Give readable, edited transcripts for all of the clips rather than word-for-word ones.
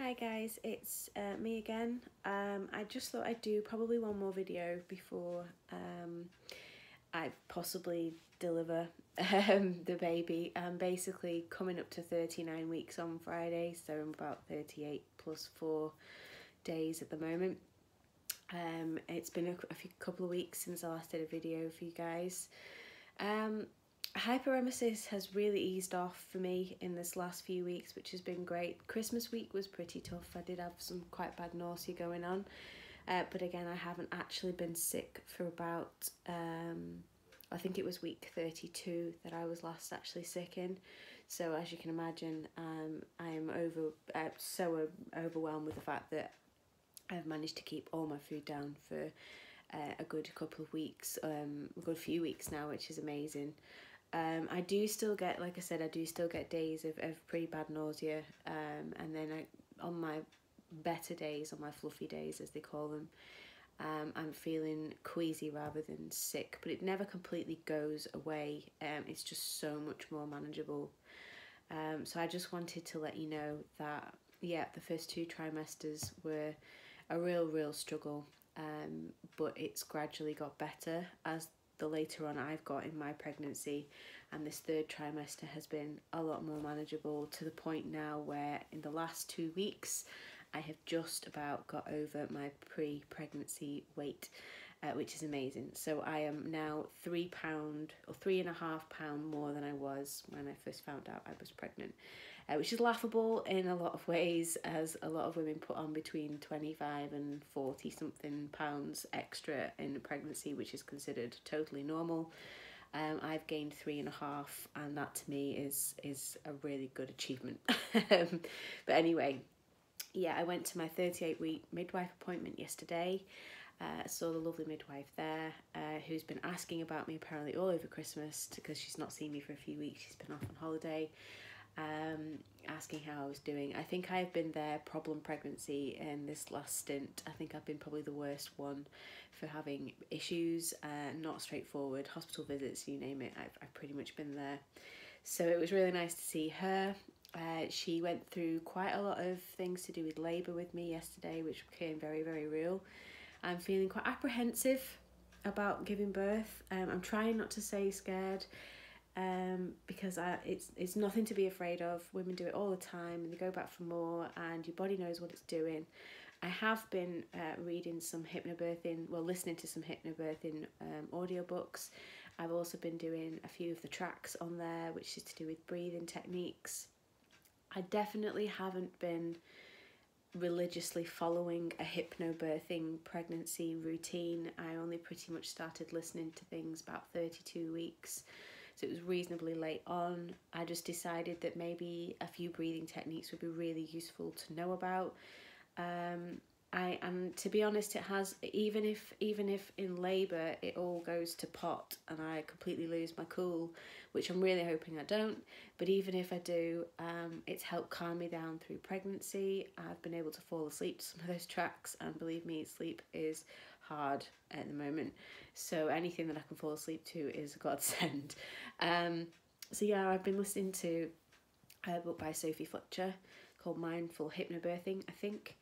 Hi guys, it's me again. I just thought I'd do probably one more video before I possibly deliver the baby. I'm basically coming up to 39 weeks on Friday, so I'm about 38 plus 4 days at the moment. It's been a couple of weeks since I last did a video for you guys. Hyperemesis has really eased off for me in this last few weeks, which has been great. Christmas week was pretty tough. I did have some quite bad nausea going on, but again, I haven't actually been sick for about I think it was week 32 that I was last actually sick in. So as you can imagine, I am so overwhelmed with the fact that I've managed to keep all my food down for a good couple of weeks, a good few weeks now, which is amazing. I do still get, like I said, I do still get days of pretty bad nausea, and then on my better days, on my fluffy days as they call them, I'm feeling queasy rather than sick, but it never completely goes away. It's just so much more manageable. So I just wanted to let you know that, yeah, the first 2 trimesters were a real struggle, but it's gradually got better as the later on I've got in my pregnancy, and this 3rd trimester has been a lot more manageable, to the point now where in the last 2 weeks I have just about got over my pre-pregnancy weight, which is amazing. So I am now £3 or £3.5 more than I was when I first found out I was pregnant, which is laughable in a lot of ways, as a lot of women put on between 25 and 40 something pounds extra in pregnancy, which is considered totally normal. I've gained 3.5, and that to me is a really good achievement. But anyway, yeah, I went to my 38-week midwife appointment yesterday. Saw the lovely midwife there, who's been asking about me apparently all over Christmas, because she's not seen me for a few weeks. She's been off on holiday, asking how I was doing. I think I've been their problem pregnancy in this last stint. I think I've been probably the worst one for having issues, not straightforward, hospital visits, you name it. I've pretty much been there. So it was really nice to see her. She went through quite a lot of things to do with labour with me yesterday, which became very real. I'm feeling quite apprehensive about giving birth. I'm trying not to say scared, because it's nothing to be afraid of. Women do it all the time, and they go back for more, and your body knows what it's doing. I have been reading some hypnobirthing, listening to some hypnobirthing audiobooks. I've also been doing a few of the tracks on there, which is to do with breathing techniques. I definitely haven't been religiously following a hypnobirthing pregnancy routine. I only pretty much started listening to things about 32 weeks, so it was reasonably late on. I just decided that maybe a few breathing techniques would be really useful to know about. And to be honest, it has, even if in labour it all goes to pot and I completely lose my cool, which I'm really hoping I don't, but even if I do, it's helped calm me down through pregnancy. I've been able to fall asleep to some of those tracks, and believe me, sleep is hard at the moment, so anything that I can fall asleep to is a godsend. So yeah, I've been listening to a book by Sophie Fletcher called Mindful Hypnobirthing, I think.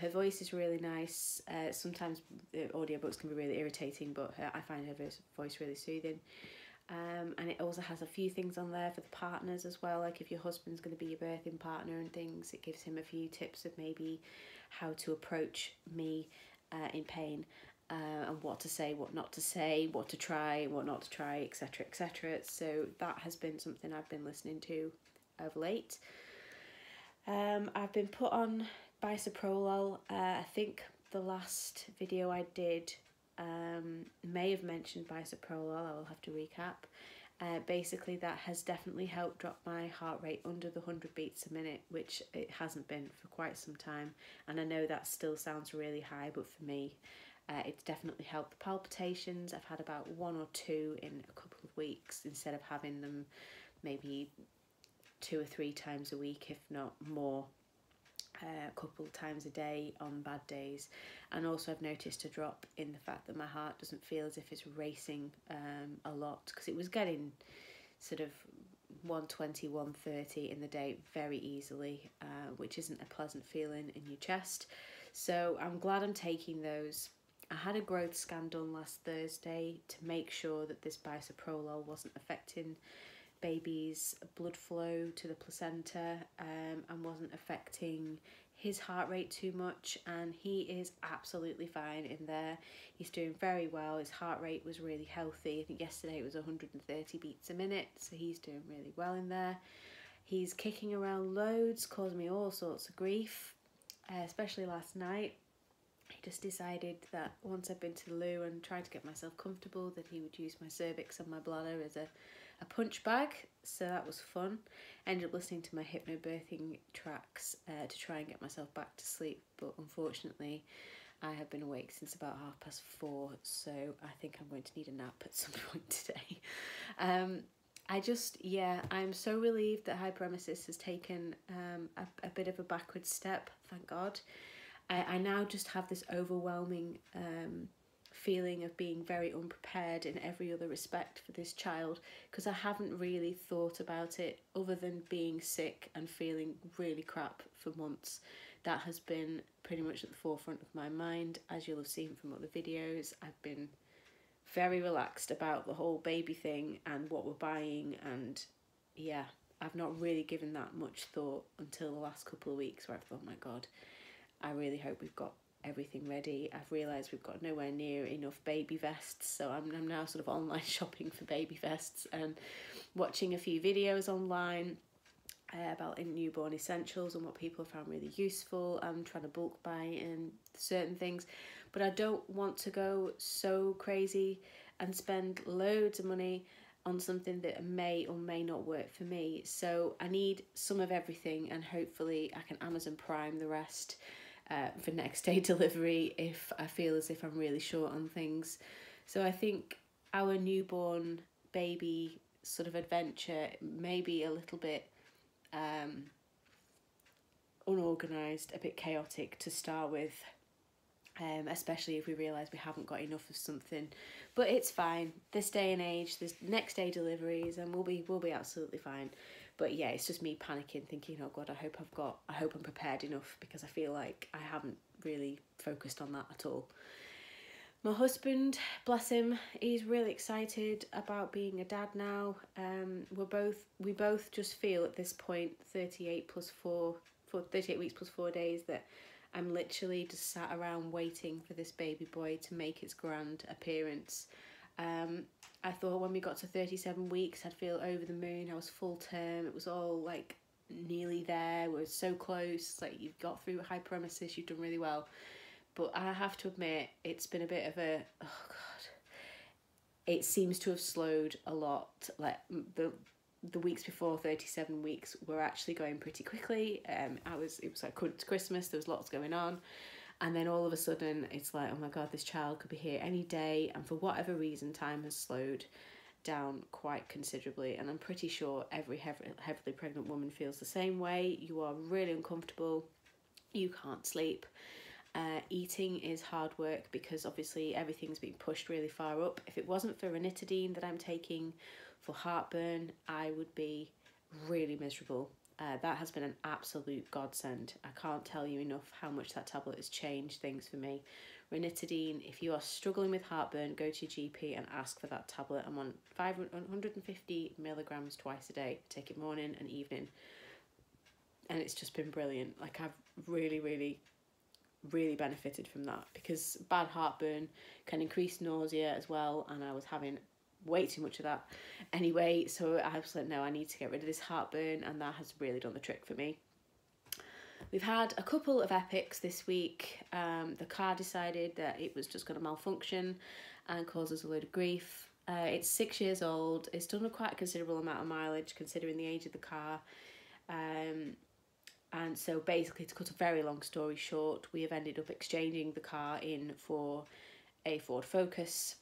Her voice is really nice. Sometimes the audiobooks can be really irritating, but I find her voice really soothing. And it also has a few things on there for the partners as well, like if your husband's going to be your birthing partner and things, it gives him a few tips of maybe how to approach me in pain, and what to say, what not to say, what to try, what not to try, etc, etc. So that has been something I've been listening to of late. I've been put on bisoprolol. I think the last video I did may have mentioned bisoprolol. I will have to recap. Basically, that has definitely helped drop my heart rate under the 100 beats a minute, which it hasn't been for quite some time. And I know that still sounds really high, but for me, it's definitely helped the palpitations. I've had about 1 or 2 in a couple of weeks, instead of having them maybe 2 or 3 times a week, if not more, a couple of times a day on bad days. And also I've noticed a drop in the fact that my heart doesn't feel as if it's racing a lot, because it was getting sort of 1:20, 1:30 in the day very easily, which isn't a pleasant feeling in your chest. So I'm glad I'm taking those. I had a growth scan done last Thursday to make sure that this bisoprolol wasn't affecting baby's blood flow to the placenta, and wasn't affecting his heart rate too much, and he is absolutely fine in there. He's doing very well. His heart rate was really healthy. I think yesterday it was 130 beats a minute, so he's doing really well in there. He's kicking around loads, causing me all sorts of grief, especially last night. He just decided that once I've been to the loo and tried to get myself comfortable, that he would use my cervix and my bladder as a punch bag, so that was fun. Ended up listening to my hypnobirthing tracks to try and get myself back to sleep, but unfortunately I have been awake since about 4:30, so I think I'm going to need a nap at some point today. I'm so relieved that hyperemesis has taken a bit of a backward step, thank God. I now just have this overwhelming feeling of being very unprepared in every other respect for this child, because I haven't really thought about it other than being sick and feeling really crap for months. That has been pretty much at the forefront of my mind. As you'll have seen from other videos, I've been very relaxed about the whole baby thing and what we're buying, and yeah, I've not really given that much thought until the last couple of weeks, where I've thought, oh my God, I really hope we've got everything ready. I've realised we've got nowhere near enough baby vests, so I'm now sort of online shopping for baby vests and watching a few videos online about newborn essentials and what people have found really useful. I'm trying to bulk buy in certain things, but I don't want to go so crazy and spend loads of money on something that may or may not work for me. So I need some of everything, and hopefully I can Amazon Prime the rest for next day delivery if I feel as if I'm really short on things. So I think our newborn baby sort of adventure may be a little bit unorganised, a bit chaotic to start with, especially if we realise we haven't got enough of something. But it's fine. This day and age, there's next day deliveries, and we'll be absolutely fine. But yeah, it's just me panicking, thinking, oh God, I hope I'm prepared enough, because I feel like I haven't really focused on that at all. My husband, bless him, he's really excited about being a dad now. We both just feel at this point, 38 weeks plus 4 days, that I'm literally just sat around waiting for this baby boy to make its grand appearance. I thought when we got to 37 weeks, I'd feel over the moon. I was full term. It was all like nearly there. We were so close. Like, you've got through hyperemesis, you've done really well. But I have to admit, it's been a bit of a, oh God, it seems to have slowed a lot. Like the weeks before 37 weeks were actually going pretty quickly. It was like Christmas, there was lots going on. And then all of a sudden, it's like, oh my God, this child could be here any day. And for whatever reason, time has slowed down quite considerably. And I'm pretty sure every heavily pregnant woman feels the same way. You are really uncomfortable. You can't sleep. Eating is hard work, because obviously everything's being pushed really far up. If it wasn't for ranitidine that I'm taking for heartburn, I would be really miserable. That has been an absolute godsend. I can't tell you enough how much that tablet has changed things for me. Ranitidine, if you are struggling with heartburn, go to your GP and ask for that tablet. I'm on 150 milligrams twice a day. Take it morning and evening. And it's just been brilliant. Like, I've really benefited from that, because bad heartburn can increase nausea as well, and I was having way too much of that anyway, so I was like, no, I need to get rid of this heartburn, and that has really done the trick for me. We've had a couple of epics this week. The car decided that it was just going to malfunction and cause us a load of grief. It's 6 years old. It's done a quite considerable amount of mileage considering the age of the car. And so basically, to cut a very long story short, we have ended up exchanging the car in for a Ford Focus,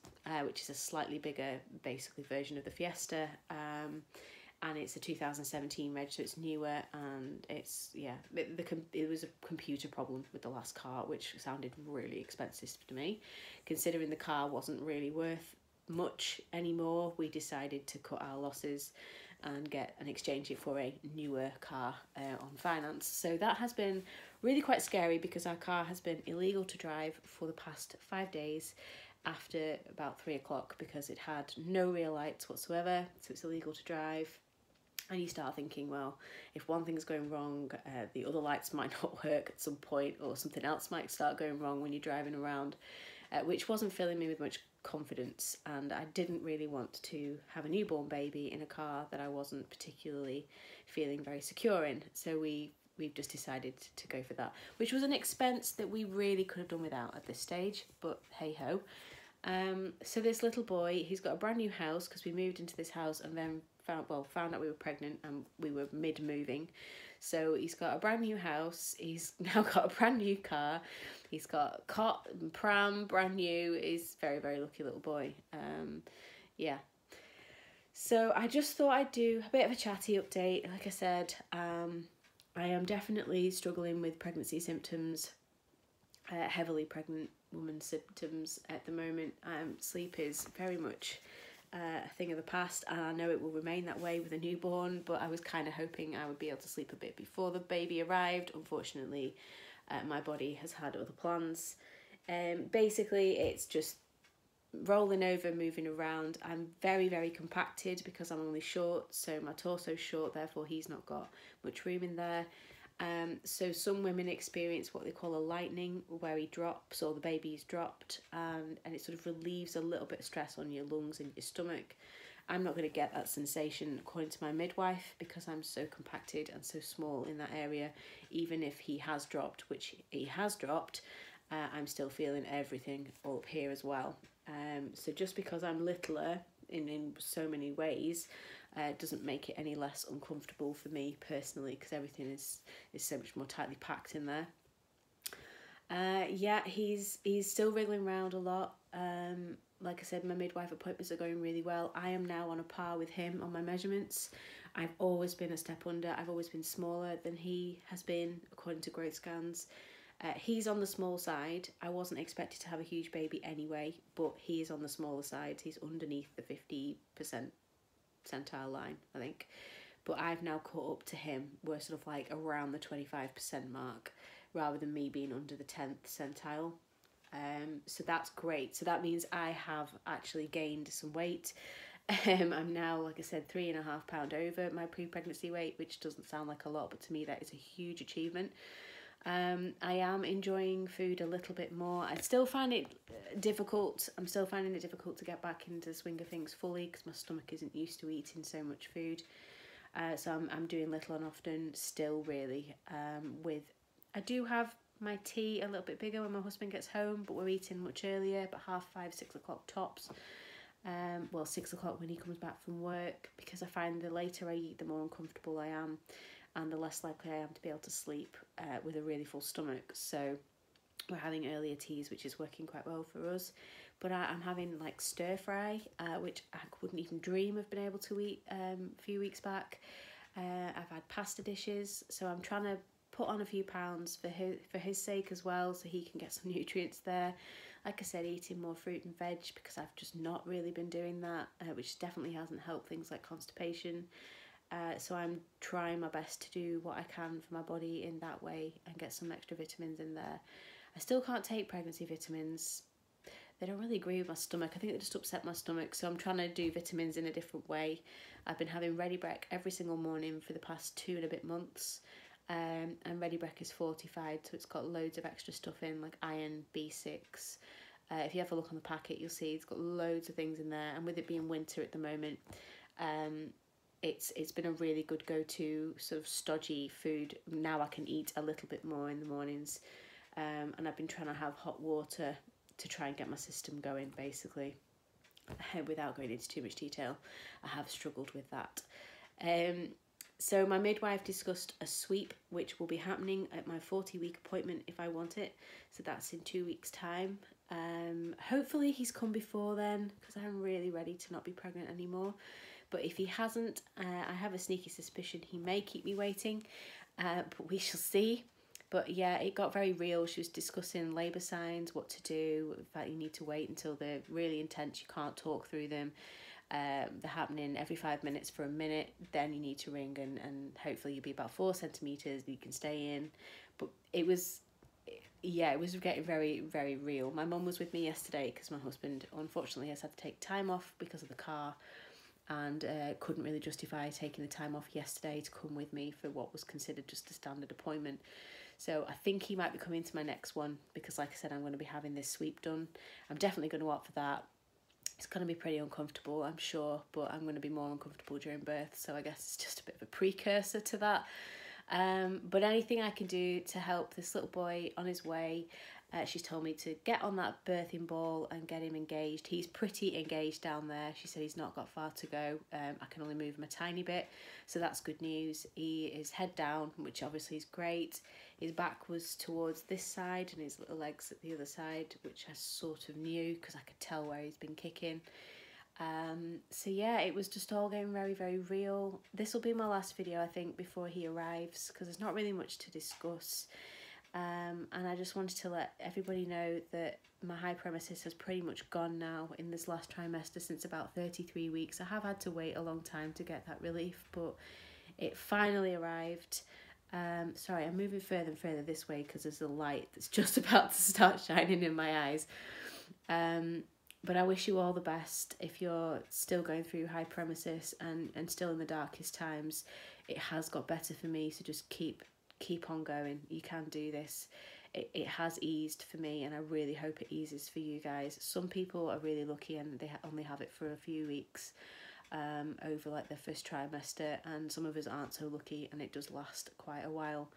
which is a slightly bigger, basically, version of the Fiesta. And it's a 2017 reg, so it's newer, and it's, yeah, it was a computer problem with the last car, which sounded really expensive to me. Considering the car wasn't really worth much anymore, we decided to cut our losses and exchange it for a newer car on finance. So that has been really quite scary, because our car has been illegal to drive for the past 5 days after about 3 o'clock, because it had no rear lights whatsoever, so it's illegal to drive. And you start thinking, well, if one thing's going wrong, the other lights might not work at some point, or something else might start going wrong when you're driving around, which wasn't filling me with much confidence. And I didn't really want to have a newborn baby in a car that I wasn't particularly feeling very secure in. So we've just decided to go for that, which was an expense that we really could have done without at this stage, but hey ho. So this little boy, he's got a brand new house, because we moved into this house and then found out we were pregnant and we were mid-moving. So he's got a brand new house, he's now got a brand new car, he's got a cot and pram, brand new. He's a very, very lucky little boy. Yeah. So I just thought I'd do a bit of a chatty update. Like I said, I am definitely struggling with pregnancy symptoms, heavily pregnant woman symptoms at the moment. Sleep is very much a thing of the past, and I know it will remain that way with a newborn, but I was kind of hoping I would be able to sleep a bit before the baby arrived. Unfortunately, my body has had other plans. Basically, it's just rolling over, moving around. I'm very, very compacted because I'm only short, so my torso's short, therefore he's not got much room in there. So some women experience what they call a lightning, where he drops, or the baby's dropped, and it sort of relieves a little bit of stress on your lungs and your stomach. I'm not going to get that sensation, according to my midwife, because I'm so compacted and so small in that area. Even if he has dropped, which he has dropped, I'm still feeling everything all up here as well. So just because I'm littler in so many ways, doesn't make it any less uncomfortable for me personally, because everything is so much more tightly packed in there. Yeah, he's still wriggling around a lot. Like I said, my midwife appointments are going really well. I am now on a par with him on my measurements. I've always been a step under. I've always been smaller than he has been, according to growth scans. He's on the small side. I wasn't expected to have a huge baby anyway, but he is on the smaller side. He's underneath the 50% percentile line, I think. But I've now caught up to him. We're sort of like around the 25% mark, rather than me being under the 10th percentile. So that's great. So that means I have actually gained some weight. I'm now, like I said, 3.5 pounds over my pre-pregnancy weight, which doesn't sound like a lot, but to me that is a huge achievement. I am enjoying food a little bit more. I still find it difficult. I'm still finding it difficult to get back into the swing of things fully, because my stomach isn't used to eating so much food. So I'm doing little and often still, really. I do have my tea a little bit bigger when my husband gets home, but we're eating much earlier, about 5:30, 6 o'clock tops. 6 o'clock when he comes back from work, because I find the later I eat, the more uncomfortable I am, and the less likely I am to be able to sleep with a really full stomach. So we're having earlier teas, which is working quite well for us. But I'm having like stir fry, which I wouldn't even dream of being able to eat a few weeks back. I've had pasta dishes, so I'm trying to put on a few pounds for his sake as well, so he can get some nutrients there. Like I said, eating more fruit and veg, because I've just not really been doing that, which definitely hasn't helped things like constipation. So I'm trying my best to do what I can for my body in that way and get some extra vitamins in there. I still can't take pregnancy vitamins. They don't really agree with my stomach. I think they just upset my stomach, so I'm trying to do vitamins in a different way. I've been having Ready Brec every single morning for the past 2 and a bit months. And Ready Brec is fortified, so it's got loads of extra stuff in, like iron, B6. If you have a look on the packet, you'll see it's got loads of things in there. And with it being winter at the moment, it's been a really good go-to sort of stodgy food. Now I can eat a little bit more in the mornings, and I've been trying to have hot water to try and get my system going, basically. Without going into too much detail, I have struggled with that. So my midwife discussed a sweep, which will be happening at my 40-week appointment if I want it. So that's in 2 weeks' time. Hopefully he's come before then, because I'm really ready to not be pregnant anymore. But if he hasn't, I have a sneaky suspicion he may keep me waiting, but we shall see. But yeah, it got very real. She was discussing labour signs, what to do, in fact you need to wait until they're really intense, you can't talk through them. They're happening every 5 minutes for a minute. Then you need to ring, and hopefully you'll be about 4 centimetres you can stay in. But it was, yeah, it was getting very, very real. My mum was with me yesterday because my husband unfortunately has had to take time off because of the car, and couldn't really justify taking the time off yesterday to come with me for what was considered just a standard appointment. So I think he might be coming to my next one because, like I said, I'm going to be having this sweep done. I'm definitely going to opt for that. It's going to be pretty uncomfortable, I'm sure, but I'm going to be more uncomfortable during birth, so I guess it's just a bit of a precursor to that. But anything I can do to help this little boy on his way, she's told me to get on that birthing ball and get him engaged. He's pretty engaged down there. She said he's not got far to go. I can only move him a tiny bit, so that's good news. He is head down, which obviously is great. His back was towards this side and his little legs at the other side, which I sort of knew because I could tell where he's been kicking. So yeah, it was just all getting very, very real. This will be my last video, I think, before he arrives, because there's not really much to discuss. And I just wanted to let everybody know that my hyperemesis has pretty much gone now in this last trimester since about 33 weeks. I have had to wait a long time to get that relief, but it finally arrived. Sorry, I'm moving further and further this way because there's a light that's just about to start shining in my eyes. But I wish you all the best if you're still going through hyperemesis and still in the darkest times. It has got better for me, so just keep on going. You can do this. It has eased for me, and I really hope it eases for you guys. Some people are really lucky and they only have it for a few weeks over like their first trimester, and some of us aren't so lucky and it does last quite a while.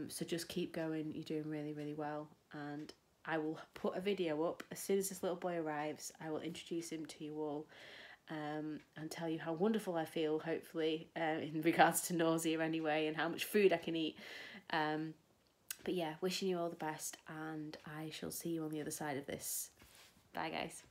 So just keep going. You're doing really, really well, and I will put a video up as soon as this little boy arrives. I will introduce him to you all and tell you how wonderful I feel, hopefully, in regards to nausea anyway, and how much food I can eat. But yeah, wishing you all the best, and I shall see you on the other side of this. Bye, guys.